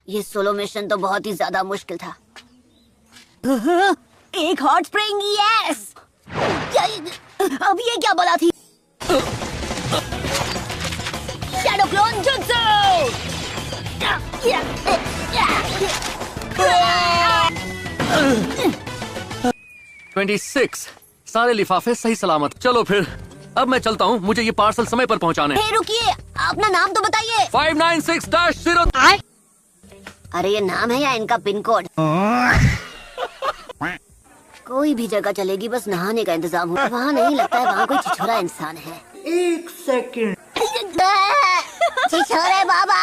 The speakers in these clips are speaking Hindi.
ये सोलो मिशन तो बहुत ही ज्यादा मुश्किल था। एक हॉट स्प्रिंग, यस। अब ये क्या बोला थी? Shadow clone jutsu. 26 सारे लिफाफे सही सलामत। चलो फिर अब मैं चलता हूँ, मुझे ये पार्सल समय पर पहुँचाने। रुकिए, अपना नाम तो बताइए। 596-0। अरे ये नाम है या इनका पिन कोड? कोई भी जगह चलेगी, बस नहाने का इंतजाम हो। वहाँ नहीं लगता है वहाँ कोई छिछोरा इंसान है। 1 सेकंड। छिछोरे बाबा।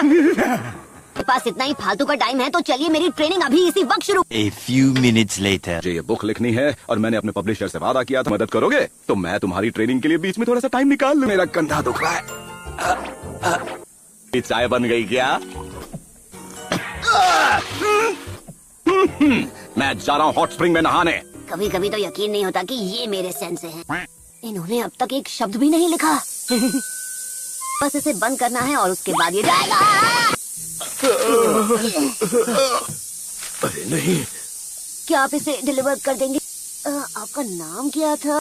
मेरे पास इतना ही फालतू का टाइम है, तो चलिए मेरी ट्रेनिंग अभी इसी वक्त शुरू। A few minutes later. मुझे ये बुक लिखनी है और मैंने अपने पब्लिशर से वादा किया था, मदद करोगे तो मैं तुम्हारी ट्रेनिंग के लिए बीच में थोड़ा सा टाइम निकाल लूं। मेरा कंधा दुख रहा है। चाय बन गई क्या? मैं जा रहा हूँ हॉट स्प्रिंग में नहाने। कभी कभी तो यकीन नहीं होता कि ये मेरे सेंस हैं। इन्होंने अब तक एक शब्द भी नहीं लिखा। बस इसे बंद करना है और उसके बाद ये जाएगा। अरे नहीं, क्या आप इसे डिलीवर कर देंगे? आपका नाम क्या था?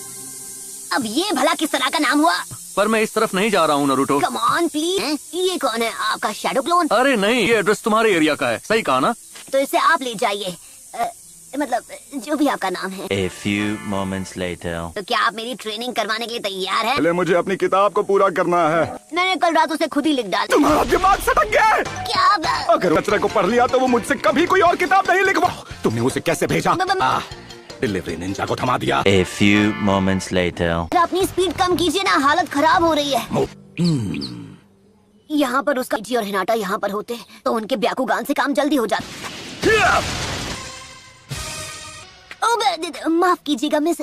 अब ये भला किस तरह का नाम हुआ? पर मैं इस तरफ नहीं जा रहा हूँ नरूटो। Come on please. ये कौन है? आपका शैडो क्लोन? अरे नहीं, ये एड्रेस तुम्हारे एरिया का है। सही कहा ना? तो इसे आप ले जाइए। मतलब जो भी आपका नाम है। A few moments later. तो क्या आप मेरी ट्रेनिंग करवाने के लिए तैयार हैं? पहले मुझे अपनी किताब को पूरा करना है। मैंने कल रात उसे खुद ही लिख डाला। तुम्हारा दिमाग सटक गया है। क्या? अगर कचरे को पढ़ लिया तो वो मुझसे कभी कोई और किताब नहीं लिखवा। तुमने उसे कैसे भेजा? डिलीवरी निंजा को थमा दिया। A few moments later. अपनी स्पीड कम कीजिए ना, हालत खराब हो रही है। यहाँ पर उसका जी और हिनाटा यहाँ पर होते तो उनके ब्याकुगान से काम जल्दी हो जाता। माफ कीजिएगा मिस।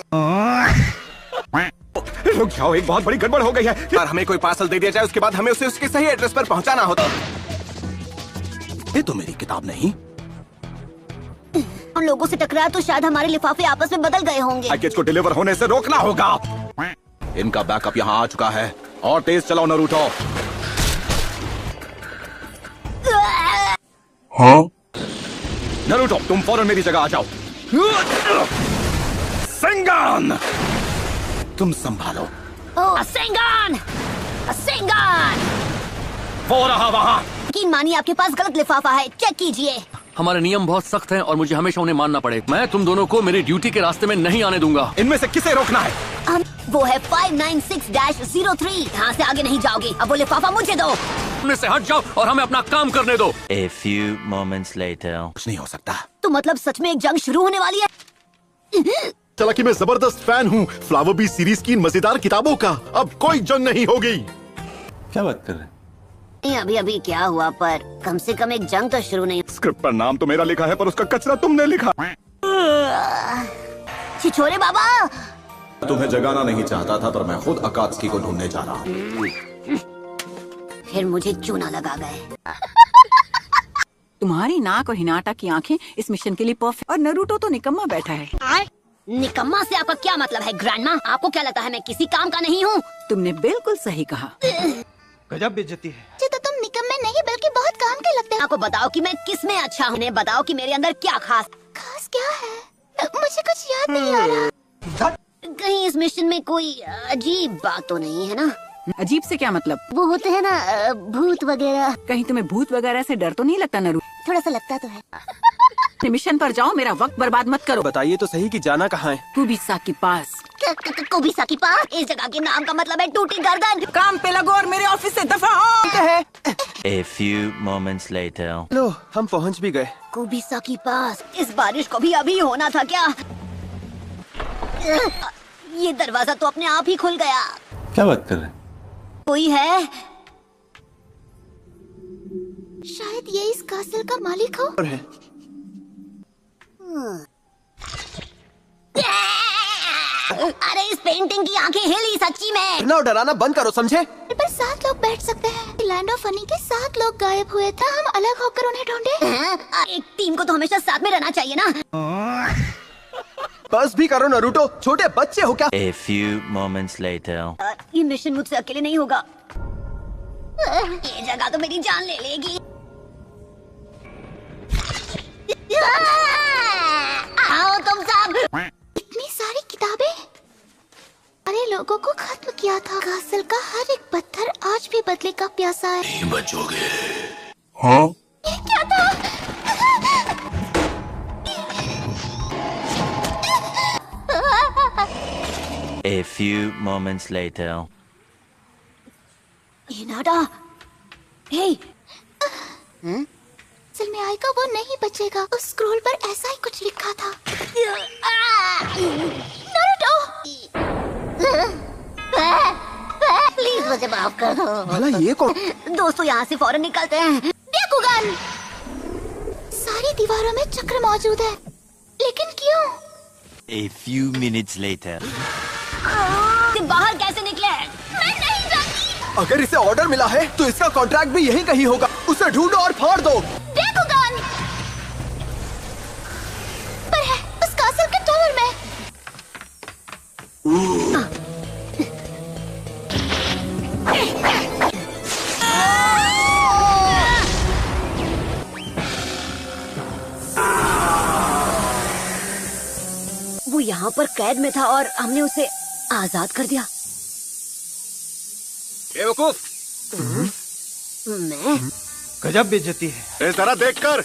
रुक जाओ, एक बहुत बड़ी गड़बड़ हो गई है। और हमें कोई पार्सल दे दिया जाए, उसके बाद हमें उसे उसके सही एड्रेस पर पहुंचाना होता। ये तो मेरी किताब नहीं। उन लोगों से टकराया तो शायद हमारे लिफाफे आपस में बदल गए होंगे। पैकेज को डिलीवर होने से रोकना होगा। इनका बैकअप यहाँ आ चुका है और तेज चलाओ नरूटो। हाँ? नरूटो, तुम फौरन मेरी जगह आ जाओ। सेंगान, तुम संभालो। सेंगान! सेंगान! वो रहा वहाँ। यकीन मानिए आपके पास गलत लिफाफा है, चेक कीजिए। हमारे नियम बहुत सख्त हैं और मुझे हमेशा उन्हें मानना पड़े। मैं तुम दोनों को मेरी ड्यूटी के रास्ते में नहीं आने दूंगा। इनमें से किसे रोकना है? वो है 596-03। यहाँ से आगे नहीं जाओगे। अब वो लिफाफा मुझे दो। तुमने से हट जाओ और हमें अपना काम करने दो। A few moments later. कुछ नहीं हो सकता। तो मतलब सच में एक जंग शुरू होने वाली है? चला कि मैं जबरदस्त फैन हूँ फ्लावर बी सीरीज की इन मजेदार किताबों का। अब कोई जंग नहीं होगी। क्या बात कर रहे हैं? अभी अभी क्या हुआ, पर कम से कम एक जंग तो शुरू नहीं। स्क्रिप्ट पर नाम तो मेरा लिखा है पर उसका कचरा तुमने लिखा। छिछोरे बाबा, तुम्हें जगाना नहीं चाहता था पर मैं खुद अकात्सुकी को ढूंढने जा रहा हूँ। फिर मुझे चूना लगा गए। तुम्हारी नाक और हिनाटा की आंखें इस मिशन के लिए परफेक्ट। और नरूटो तो निकम्मा बैठा है। निकम्मा से आपका क्या मतलब है ग्रैंडमा? आपको क्या लगता है मैं किसी काम का नहीं हूँ? तुमने बिल्कुल सही कहा। गजब बेइज्जती है। तो तुम निकम्मे नहीं बल्कि बहुत काम के लगते हैं। आपको बताओ कि मैं किस में अच्छा हूँ। बताओ कि मेरे अंदर क्या खास क्या है? मुझे कुछ याद नहीं आ रहा। कहीं इस मिशन में कोई अजीब बात तो नहीं है ना? अजीब से क्या मतलब? वो होते हैं ना भूत वगैरह। कहीं तुम्हें भूत वगैरह से डर तो नहीं लगता नरू? थोड़ा सा लगता तो है। मिशन पर जाओ, मेरा वक्त बर्बाद मत करो। बताइए तो सही कि जाना कहाँ है? कुबिसा के पास। कोबिसा के पास? इस जगह के नाम का मतलब है टूटी गर्दन। काम पे लगो और मेरे ऑफिस से दफा हो। A few moments later. लो, हम पहुँच भी गए। कोबिसा के पास। इस बारिश को भी अभी होना था क्या? ये दरवाजा तो अपने आप ही खुल गया। क्या बात कर रहे हैं? कोई है? शायद ये इस कासल का मालिक हो। और है। अरे इस पेंटिंग की आंखें हिली सच्ची में। डरना और डराना बंद करो, समझे? पर 7 लोग बैठ सकते हैं। लैंड ऑफ फनी के 7 लोग गायब हुए थे, हम अलग होकर उन्हें ढूंढे। एक टीम को तो हमेशा साथ में रहना चाहिए ना। बस भी करो नरूटो, छोटे बच्चे हो क्या? A few moments later. ये मिशन मुझसे अकेले नहीं होगा। ये जगह तो मेरी जान ले लेगी। आओ तुम सब। इतनी सारी किताबें। अरे लोगों को खत्म किया था। कासल का हर एक पत्थर आज भी बदले का प्यासा है। नहीं बचोगे। हाँ? ये क्या था? A few moments later. ये नाडा। हे। असल में आएगा वो नहीं बचेगा। उस स्क्रॉल पर ऐसा ही कुछ लिखा था। नारुतो। प्लीज मुझे माफ कर दो। भला ये कौन? दोस्तों यहाँ से फौरन निकलते हैं। ब्याकुगन। सारी दीवारों में चक्र मौजूद है, लेकिन क्यों? A few minutes later. बाहर कैसे निकले? मैं नहीं जानती। अगर इसे ऑर्डर मिला है तो इसका कॉन्ट्रैक्ट भी यहीं कहीं होगा। उसे ढूंढो और फाड़ दो। ब्याकुगन पर है उस कासल के टावर में। वो यहाँ पर कैद में था और हमने उसे आजाद कर दिया। बेवकूफ। मैं गजब बेइज्जती है। जरा देख कर।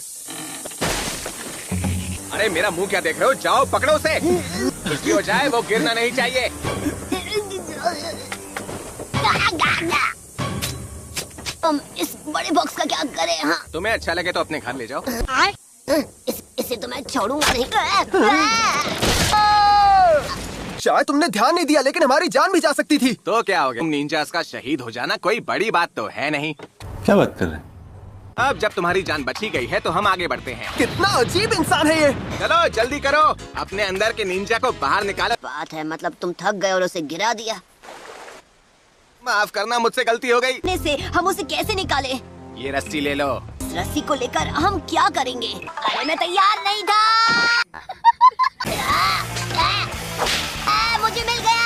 अरे मेरा मुंह क्या देख रहे हो? जाओ पकड़ो उसे। कुछ भी हो जाए वो गिरना नहीं चाहिए। हम इस बड़े बॉक्स का क्या करें? हाँ तुम्हें अच्छा लगे तो अपने घर ले जाओ। इसे तो मैं छोड़ूंगा नहीं। शायद तुमने ध्यान नहीं दिया, लेकिन हमारी जान भी जा सकती थी। तो क्या हो गया? तुम निंजास का शहीद हो जाना कोई बड़ी बात तो है नहीं। क्या बात कर रहे हैं? अब जब तुम्हारी जान बची गई है तो हम आगे बढ़ते हैं। कितना अजीब इंसान है ये। चलो जल्दी करो, अपने अंदर के निंजा को बाहर निकालो। बात है मतलब तुम थक गए और उसे गिरा दिया। माफ करना, मुझसे गलती हो गई। इतने से हम उसे कैसे निकाले? ये रस्सी ले लो। इस रस्सी को लेकर हम क्या करेंगे? अरे मैं तैयार नहीं था। मुझे मिल गया।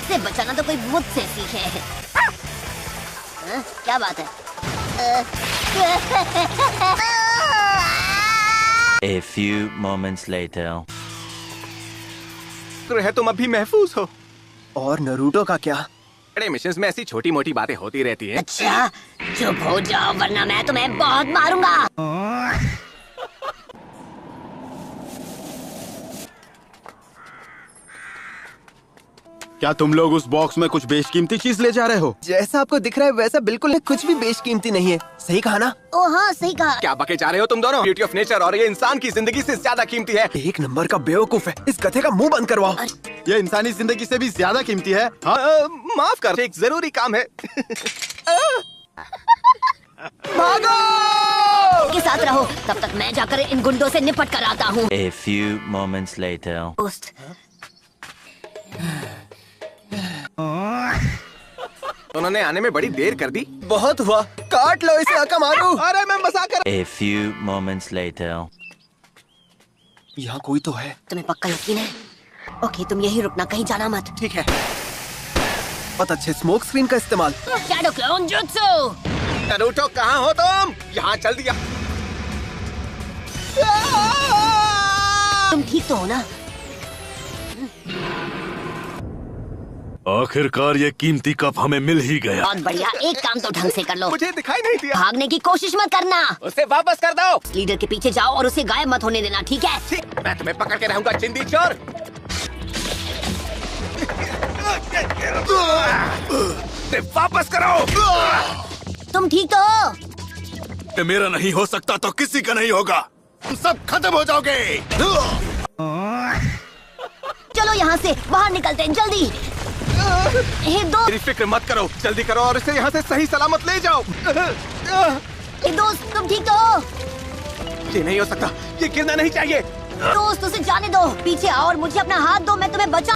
इसे बचाना तो कोई मुझसे सीखे। क्या बात है? A few moments later. है तुम अभी महफूज हो। और नरूटो का क्या? बड़े मिशंस में ऐसी छोटी मोटी बातें होती रहती हैं। अच्छा चुप हो जाओ वरना मैं तुम्हें बहुत मारूंगा। क्या तुम लोग उस बॉक्स में कुछ बेशकीमती चीज ले जा रहे हो? जैसा आपको दिख रहा है वैसा बिल्कुल नहीं, कुछ भी बेशकीमती नहीं है। सही कहा ना? ओ हाँ सही कहा। क्या बके जा रहे हो तुम दोनों? ब्यूटी ऑफ नेचर और ये इंसान की जिंदगी से ज्यादा कीमती है। एक नंबर का बेवकूफ है। इस कथे का मुंह बंद करवाओ। ये इंसानी जिंदगी से भी ज्यादा कीमती है। हाँ? माफ कर, एक जरूरी काम है। भागो! के साथ रहो, तब तक मैं जाकर इन गुंडों से निपट कर आता हूँ। A few moments later. दोस्त उन्होंने आने में बड़ी देर कर दी। बहुत हुआ, काट लो इसे, आका मारू। अरे मैं मजाक कर। A few moments later. यहाँ कोई तो है। तुम्हें पक्का यकीन है? ओके तुम यही रुकना, कहीं जाना मत। ठीक है। बहुत अच्छे स्मोक स्क्रीन का इस्तेमाल। Shadow clone jutsu. नरूटो कहाँ हो तुम? यहाँ चल दिया। तुम ठीक तो हो ना? आखिरकार ये कीमती कप हमें मिल ही गया। बहुत बढ़िया, एक काम तो ढंग से कर लो। मुझे दिखाई नहीं दिया। भागने की कोशिश मत करना। उसे वापस कर दो। लीडर के पीछे जाओ और उसे गायब मत होने देना, ठीक है? ठीक, मैं तुम्हें पकड़ के रहूंगा चिंदी चोर। वापस करो। तुम ठीक तो हो? ये मेरा नहीं हो सकता तो किसी का नहीं होगा। तुम सब खत्म हो जाओगे। चलो यहाँ से बाहर निकलते हैं, जल्दी। मेरी फिक्र मत करो, जल्दी करो और इसे यहाँ से सही सलामत ले जाओ। दोस्त तुम ठीक तो हो? ये नहीं हो सकता, ये गिरना नहीं चाहिए। दोस्त उसे जाने दो, पीछे आओ और मुझे अपना हाथ दो, मैं तुम्हें बचा।